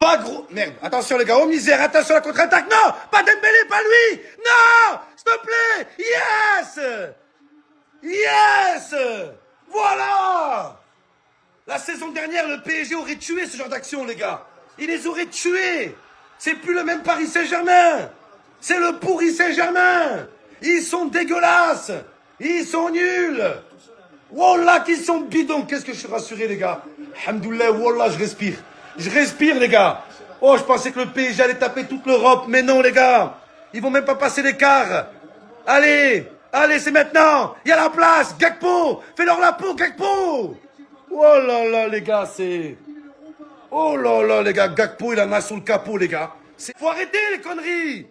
Pas gros... Merde, attention les gars, oh misère, attention à la contre-attaque. Non, pas Dembélé, pas lui. Non, s'il te plaît. Yes. Yes. Voilà. La saison dernière, le PSG aurait tué ce genre d'action, les gars. Il les aurait tués. C'est plus le même Paris Saint-Germain. C'est le pourri Saint-Germain. Ils sont dégueulasses. Ils sont nuls. Wallah, qu'ils sont bidons. Qu'est-ce que je suis rassuré, les gars. Alhamdoulilah, Wallah, je respire. Je respire, les gars. Oh, je pensais que le PSG allait taper toute l'Europe. Mais non, les gars. Ils vont même pas passer l'écart. Allez, allez, c'est maintenant. Il y a la place. Gakpo. Fais-leur la peau, Gakpo. Oh là là, les gars, c'est... Oh là là, les gars. Gakpo, il en a sur le capot, les gars. Faut arrêter les conneries.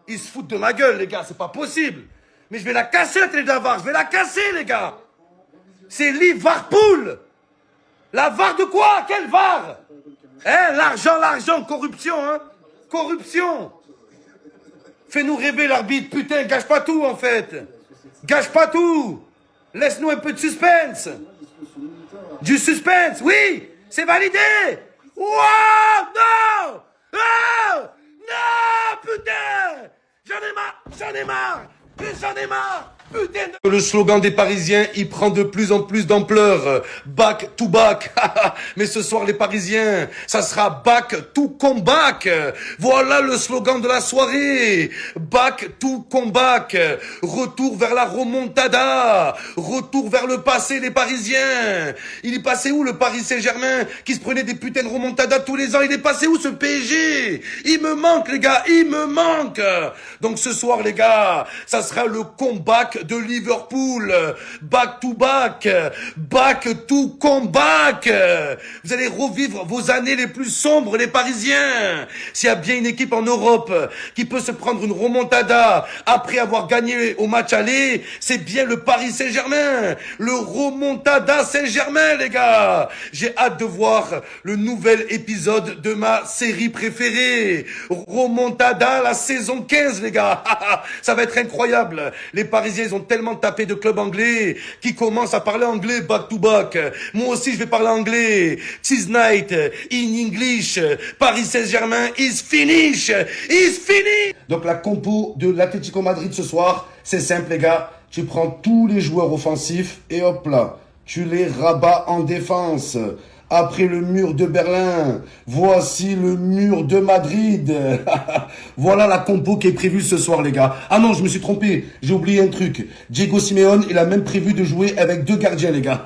Ils se foutent de ma gueule, les gars. C'est pas possible. Mais je vais la casser, la télé de la VAR. Je vais la casser, les gars. C'est Liverpool. La VAR de quoi? Quelle VAR? Hein? L'argent, corruption, hein? Corruption. Fais-nous rêver, l'arbitre. Putain, gâche pas tout, en fait. Gâche pas tout. Laisse-nous un peu de suspense. Du suspense, oui. C'est validé. Wow, non. Oh, non, putain. J'en ai marre. Putain de... Le slogan des Parisiens, il prend de plus en plus d'ampleur. Back to back. Mais ce soir, les Parisiens, ça sera back to comeback. Voilà le slogan de la soirée. Back to comeback. Retour vers la remontada. Retour vers le passé, les Parisiens. Il est passé où, le Paris Saint-Germain, qui se prenait des putains de remontada tous les ans? Il est passé où, ce PSG? Il me manque, les gars. Il me manque. Donc ce soir, les gars, ça sera le comeback de Liverpool, back to back to comeback. Vous allez revivre vos années les plus sombres, les Parisiens. S'il y a bien une équipe en Europe qui peut se prendre une remontada après avoir gagné au match aller, c'est bien le Paris Saint-Germain. Le remontada Saint-Germain, les gars. J'ai hâte de voir le nouvel épisode de ma série préférée. Remontada, la saison 15, les gars. Ça va être incroyable. Les Parisiens, ils ont tellement tapé de clubs anglais qui commencent à parler anglais back to back. Moi aussi, je vais parler anglais. This night, in English, Paris Saint-Germain is finish. Donc la compo de l'Atlético Madrid ce soir, c'est simple, les gars. Tu prends tous les joueurs offensifs et hop là, tu les rabats en défense. Après le mur de Berlin, voici le mur de Madrid. Voilà la compo qui est prévue ce soir, les gars. Ah non, je me suis trompé. J'ai oublié un truc. Diego Simeone, il a même prévu de jouer avec 2 gardiens, les gars.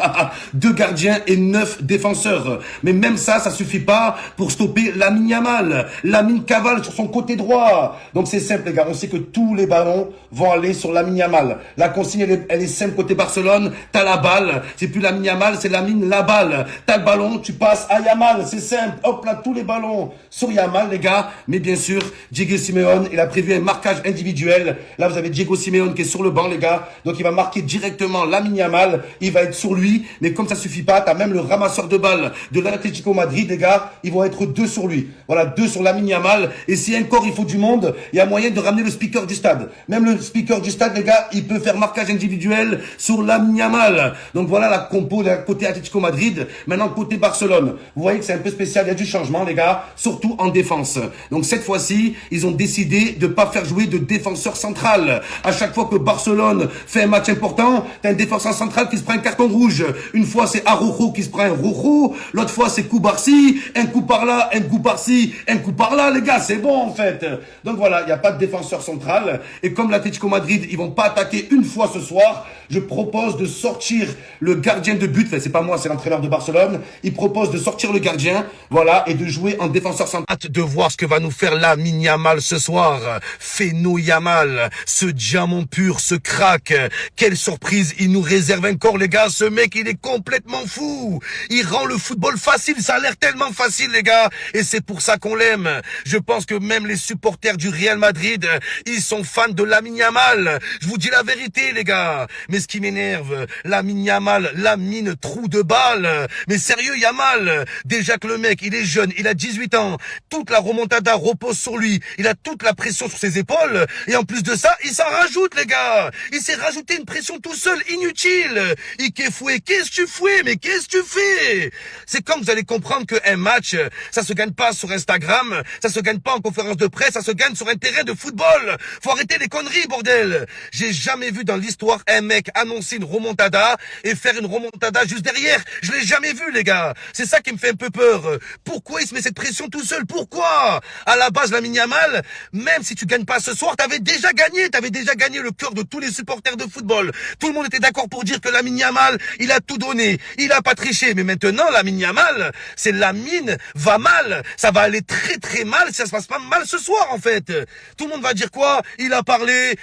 2 gardiens et 9 défenseurs. Mais même ça suffit pas pour stopper Lamine Yamal. Lamine cavale sur son côté droit. Donc c'est simple, les gars. On sait que tous les ballons vont aller sur Lamine Yamal. La consigne, elle est simple côté Barcelone. T'as la balle. C'est plus Lamine Yamal, c'est Lamine la balle. T'as le ballon. Tu passes à Yamal, c'est simple. Hop là, tous les ballons sur Yamal, les gars. Mais bien sûr, Diego Simeone, il a prévu un marquage individuel. Là, vous avez Diego Simeone qui est sur le banc, les gars. Donc, il va marquer directement Lamine Yamal. Il va être sur lui. Mais comme ça suffit pas, t'as même le ramasseur de balles de l'Atlético Madrid, les gars. Ils vont être 2 sur lui. Voilà, 2 sur Lamine Yamal. Et si encore il faut du monde, il y a moyen de ramener le speaker du stade. Même le speaker du stade, les gars, il peut faire marquage individuel sur Lamine Yamal. Donc, voilà la compo de côté Atlético Madrid. Maintenant, côté Barcelone. Vous voyez que c'est un peu spécial, il y a du changement, les gars, surtout en défense. Donc cette fois-ci, ils ont décidé de pas faire jouer de défenseur central. À chaque fois que Barcelone fait un match important, t'as un défenseur central qui se prend un carton rouge. Une fois, c'est Araujo qui se prend un rojo. L'autre fois, c'est Koubarsi. Un coup par là, un coup par-ci, un coup par là, les gars, c'est bon en fait. Donc voilà, il n'y a pas de défenseur central. Et comme l'Atlético Madrid, ils vont pas attaquer une fois ce soir, je propose de sortir le gardien de but. Enfin, c'est pas moi, c'est l'entraîneur de Barcelone. Il propose de sortir le gardien, voilà, et de jouer en défenseur central. Hâte de voir ce que va nous faire Lamine Yamal ce soir. Fais-nous Yamal, ce diamant pur, ce crack. Quelle surprise il nous réserve encore, les gars. Ce mec, il est complètement fou. Il rend le football facile. Ça a l'air tellement facile, les gars. Et c'est pour ça qu'on l'aime. Je pense que même les supporters du Real Madrid, ils sont fans de Lamine Yamal. Je vous dis la vérité, les gars. Mais ce qui m'énerve, Lamine Yamal, Lamine trou de balle. Mais sérieux, Yamal. Déjà que le mec, il est jeune, il a 18 ans. Toute la remontada repose sur lui. Il a toute la pression sur ses épaules. Et en plus de ça, il s'en rajoute, les gars. Il s'est rajouté une pression tout seul, inutile. Ike Foué, qu'est-ce que tu fais? Mais qu'est-ce que tu fais? C'est quand vous allez comprendre qu'un match, ça se gagne pas sur Instagram, ça se gagne pas en conférence de presse, ça se gagne sur un terrain de football. Faut arrêter les conneries, bordel. J'ai jamais vu dans l'histoire un mec annoncer une remontada et faire une remontada juste derrière. Je l'ai jamais vu, les gars. C'est ça qui me fait un peu peur. Pourquoi il se met cette pression tout seul? Pourquoi? À la base, Lamine Yamal, même si tu gagnes pas ce soir, t'avais déjà gagné le cœur de tous les supporters de football. Tout le monde était d'accord pour dire que Lamine Yamal, il a tout donné, il a pas triché. Mais maintenant, Lamine Yamal, c'est Lamine va mal. Ça va aller très très mal si ça se passe pas mal ce soir, en fait. Tout le monde va dire quoi? Il a parlé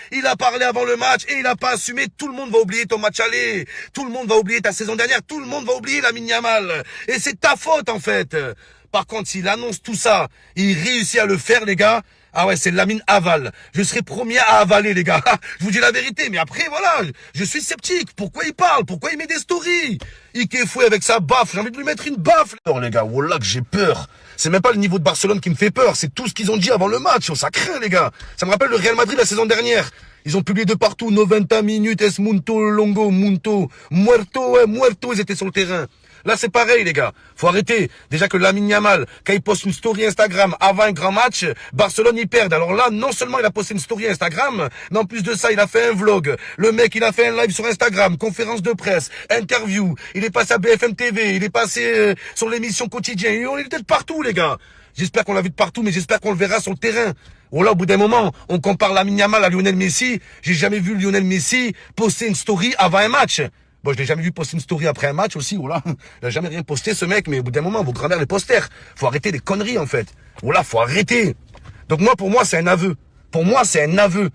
avant le match et il a pas assumé. Tout le monde va oublier ton match aller. Tout le monde va oublier ta saison dernière. Tout le monde va oublier Lamine Yamal. Et c'est ta faute, en fait. Par contre, s'il annonce tout ça, il réussit à le faire, les gars. Ah ouais, c'est Lamine aval. Je serai premier à avaler, les gars. Je vous dis la vérité. Mais après, voilà, je suis sceptique. Pourquoi il parle? Pourquoi il met des stories? Ike Foué avec sa baffe. J'ai envie de lui mettre une baffe. Oh, les gars, voilà que j'ai peur. C'est même pas le niveau de Barcelone qui me fait peur. C'est tout ce qu'ils ont dit avant le match. Oh, ça craint, les gars. Ça me rappelle le Real Madrid la saison dernière. Ils ont publié de partout. 90 minutes, es munto, longo, munto, muerto, ouais, muerto. Ils étaient sur le terrain. Là, c'est pareil, les gars. Faut arrêter. Déjà que Lamine Yamal, quand il poste une story Instagram avant un grand match, Barcelone, ils perdent. Alors là, non seulement il a posté une story Instagram, mais en plus de ça, il a fait un vlog. Le mec, il a fait un live sur Instagram, conférence de presse, interview. Il est passé à BFM TV, il est passé sur l'émission Quotidien. Il était de partout, les gars. J'espère qu'on l'a vu de partout, mais j'espère qu'on le verra sur le terrain. Oh là, au bout d'un moment, on compare Lamine Yamal à Lionel Messi. J'ai jamais vu Lionel Messi poster une story avant un match. Bon, je l'ai jamais vu poster une story après un match aussi, oh là. Il a jamais rien posté, ce mec, mais au bout d'un moment, vous gravez les posters. Faut arrêter les conneries, en fait. Oh là, faut arrêter. Donc pour moi, c'est un aveu. Pour moi, c'est un aveu.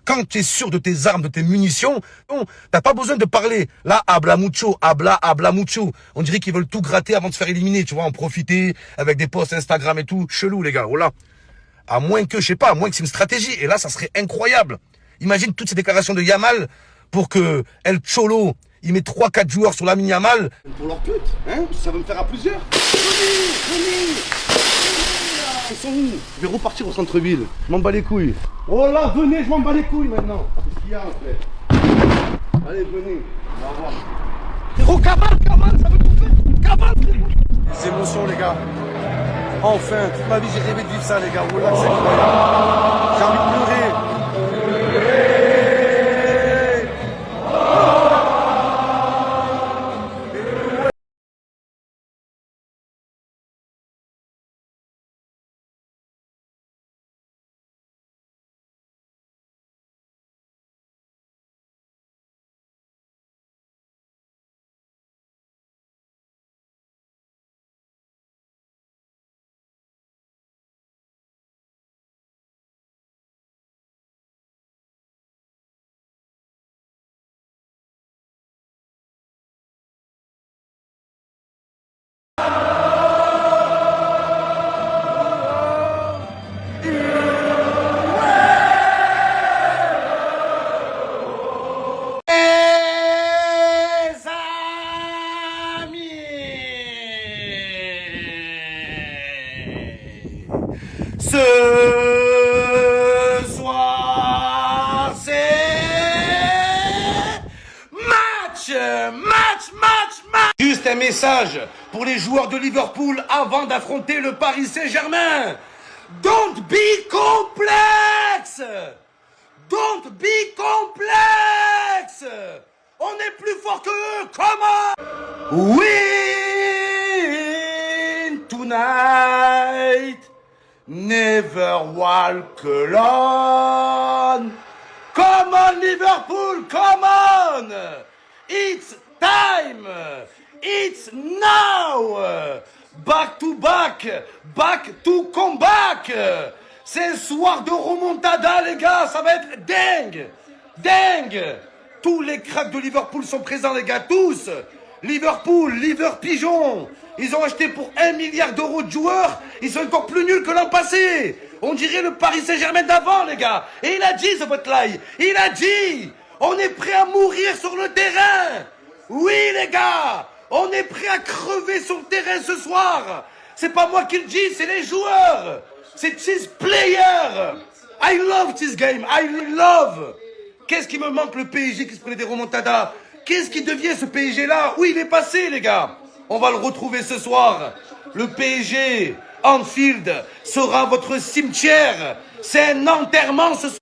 Quand tu es sûr de tes armes, de tes munitions, bon, t'as pas besoin de parler. Là, habla mucho. On dirait qu'ils veulent tout gratter avant de se faire éliminer, tu vois, en profiter avec des posts Instagram et tout. Chelou, les gars, oh là. À moins que c'est une stratégie. Et là, ça serait incroyable. Imagine toutes ces déclarations de Yamal pour que El Cholo, il met 3-4 joueurs sur Lamine Yamal. Pour leur pute, hein? Ça va me faire à plusieurs. Venez. Ils sont où? Je vais repartir au centre-ville. Je m'en bats les couilles. Oh là, venez, je m'en bats les couilles maintenant. Qu'est-ce qu'il y a, en fait? Allez, venez. On va voir. Frérot, cavale, ça veut tout faire. Cavale, frérot. Les émotions, les gars. Enfin, toute ma vie, j'ai rêvé de vivre ça, les gars. Oh là, c'est incroyable. J'ai envie de pleurer. Ce soir, c'est match. Juste un message pour les joueurs de Liverpool avant d'affronter le Paris Saint-Germain. Don't be complex. On est plus fort que eux. Comment? Win tonight. Never walk alone. Come on, Liverpool, come on. It's time. It's now. Back to come back. C'est un soir de remontada, les gars. Ça va être dingue. Tous les cracks de Liverpool sont présents, les gars, tous. Liverpool, Pigeon. Ils ont acheté pour 1 milliard d'euros de joueurs. Ils sont encore plus nuls que l'an passé. On dirait le Paris Saint-Germain d'avant, les gars. Et il a dit, ce Botlaï. Il a dit, on est prêt à mourir sur le terrain. Oui, les gars. On est prêt à crever sur le terrain ce soir. C'est pas moi qui le dis, c'est les joueurs. C'est this player. I love this game. I love. Qu'est-ce qui me manque, le PSG qui se prenait des remontadas? Qu'est-ce qui devient ce PSG-là? Où il est passé, les gars? On va le retrouver ce soir. Le PSG, Anfield, sera votre cimetière. C'est un enterrement ce soir.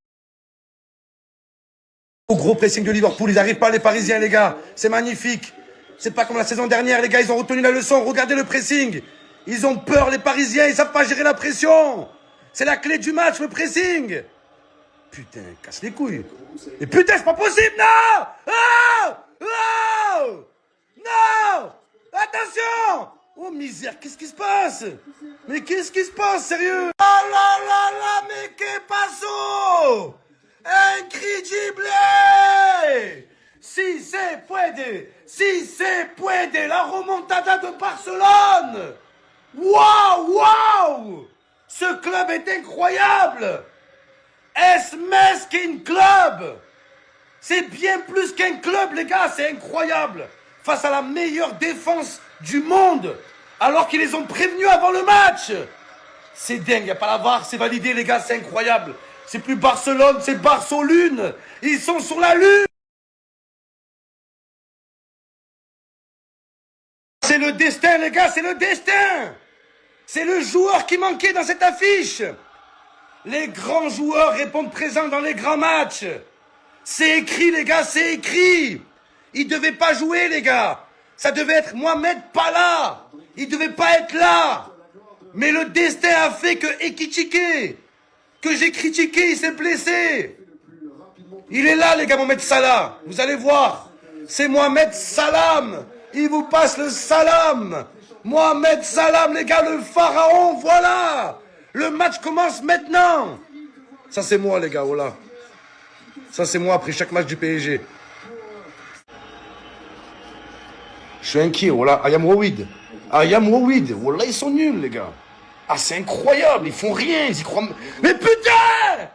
Au gros pressing de Liverpool, ils n'arrivent pas, les Parisiens, les gars. C'est magnifique. C'est pas comme la saison dernière, les gars, ils ont retenu la leçon. Regardez le pressing. Ils ont peur, les Parisiens, ils savent pas gérer la pression. C'est la clé du match, le pressing. Putain, casse les couilles. Et putain, c'est pas possible, non! Oh! Oh! Non! Attention! Oh misère, qu'est-ce qui se passe? Mais qu'est-ce qui se passe, sérieux? Oh là là là, mais qu'est paso? Incredible! Si se puede! Si se puede! La remontada de Barcelone! Waouh! Waouh! Ce club est incroyable! Es más qu'un club! C'est bien plus qu'un club, les gars, c'est incroyable! Face à la meilleure défense du monde, alors qu'ils les ont prévenus avant le match! C'est dingue, il n'y a pas la VAR, c'est validé, les gars, c'est incroyable! C'est plus Barcelone, c'est Barcelone! Ils sont sur la lune! C'est le destin, les gars, c'est le destin! C'est le joueur qui manquait dans cette affiche! Les grands joueurs répondent présents dans les grands matchs. C'est écrit, les gars, c'est écrit. Il ne devait pas jouer, les gars. Ça devait être Mohamed Pala. Il ne devait pas être là. Mais le destin a fait que Ekitike, que j'ai critiqué, il s'est blessé. Il est là, les gars, Mohamed Salah. Vous allez voir. C'est Mohamed Salam. Il vous passe le salam. Mohamed Salam, les gars, le pharaon, voilà. Le match commence maintenant. Ça, c'est moi, les gars, voilà. Ça, c'est moi après chaque match du PSG. Je suis inquiet, voilà. I am worried. I am worried. Voilà, ils sont nuls, les gars. Ah, c'est incroyable. Ils font rien. Ils y croient. Mais putain!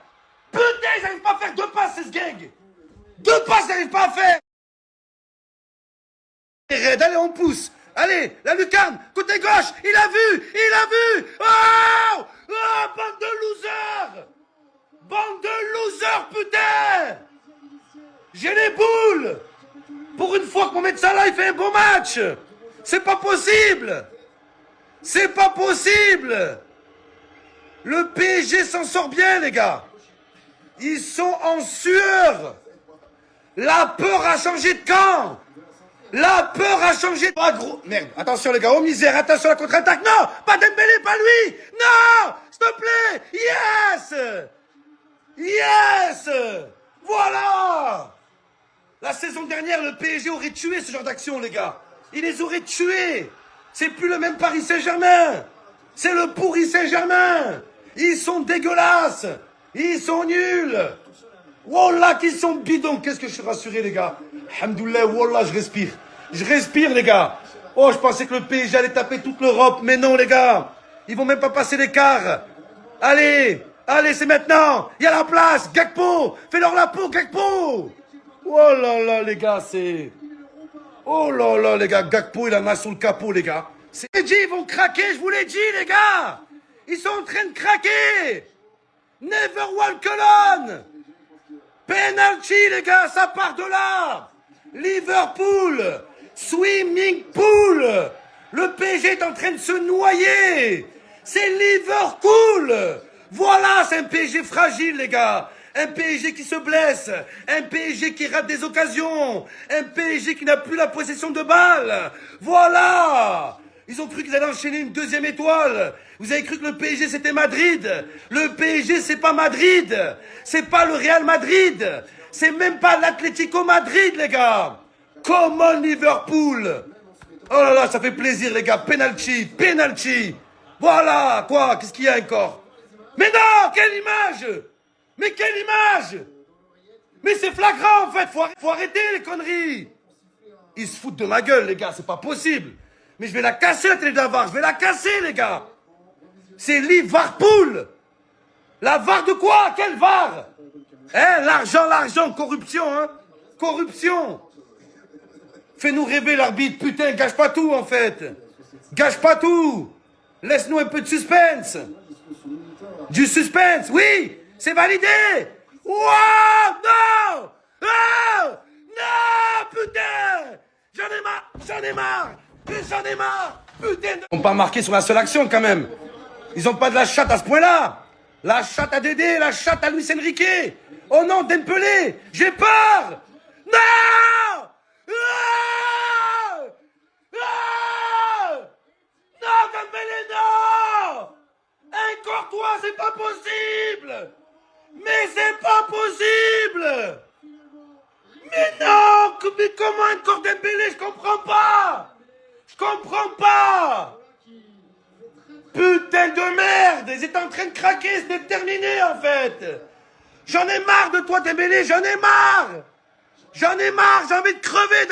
Putain, ils n'arrivent pas à faire deux passes, c'est ce gang. Deux passes, ils n'arrivent pas à faire. Allez, on pousse. Allez, la lucarne, côté gauche, il a vu. Oh! Oh, bande de losers! Bande de losers, putain! J'ai les boules! Pour une fois que Mohamed Salah, il fait un bon match! C'est pas possible! C'est pas possible! Le PSG s'en sort bien, les gars! Ils sont en sueur! La peur a changé de camp! La peur a changé de... Ah, gros... Merde, attention les gars, oh misère, attention à la contre-attaque. Non, pas Dembélé, pas lui. Non, s'il te plaît. Yes. Yes. Voilà. La saison dernière, le PSG aurait tué ce genre d'action, les gars. Il les aurait tués. C'est plus le même Paris Saint-Germain. C'est le pourri Saint-Germain. Ils sont dégueulasses. Ils sont nuls. Wallah, qu'ils sont bidons. Qu'est-ce que je suis rassuré, les gars. Alhamdoulilah, Wallah, je respire. Je respire, les gars. Oh, je pensais que le PSG allait taper toute l'Europe. Mais non, les gars. Ils vont même pas passer l'écart. Allez, allez, c'est maintenant. Il y a la place. Gakpo. Fais-leur la peau, Gakpo. Oh là là, les gars, c'est... Oh là là, les gars. Gakpo, il en a sur le capot, les gars. C'est dit, ils vont craquer, je vous l'ai dit, les gars. Ils sont en train de craquer. Never walk alone. Penalty, les gars, ça part de là. Liverpool, swimming pool. Le PSG est en train de se noyer. C'est Liverpool. Voilà, c'est un PSG fragile, les gars. Un PSG qui se blesse. Un PSG qui rate des occasions. Un PSG qui n'a plus la possession de balle. Voilà. Ils ont cru qu'ils allaient enchaîner une deuxième étoile. Vous avez cru que le PSG c'était Madrid. Le PSG c'est pas Madrid. C'est pas le Real Madrid. C'est même pas l'Atlético Madrid, les gars. Come on, Liverpool. Oh là là, ça fait plaisir, les gars. Penalty, penalty. Voilà, quoi, qu'est-ce qu'il y a encore? Mais non, quelle image. Mais quelle image. Mais c'est flagrant, en fait. Faut arrêter les conneries. Ils se foutent de ma gueule, les gars, c'est pas possible. Mais je vais la casser, la télé de la VAR. Je vais la casser, les gars. C'est Liverpool. La VAR de quoi? Quelle VAR? Hein, l'argent, corruption, hein. Corruption. Fais-nous rêver l'arbitre, putain, gâche pas tout en fait. Gâche pas tout. Laisse-nous un peu de suspense. Du suspense, oui, c'est validé. Wow, non. Oh, non, putain. J'en ai marre. Putain. Ils n'ont pas marqué sur la seule action quand même. Ils n'ont pas de la chatte à ce point-là. La chatte à Dédé, la chatte à Luis Enrique. Oh non, Dembélé, j'ai peur. Non. Non, Dembélé, non. Un Courtois, c'est pas possible. Mais c'est pas possible. Mais non, mais comment encore Dembélé, je comprends pas. Putain de merde, ils étaient en train de craquer, c'était terminé en fait. J'en ai marre de toi Dembélé, j'en ai marre, j'ai envie de crever.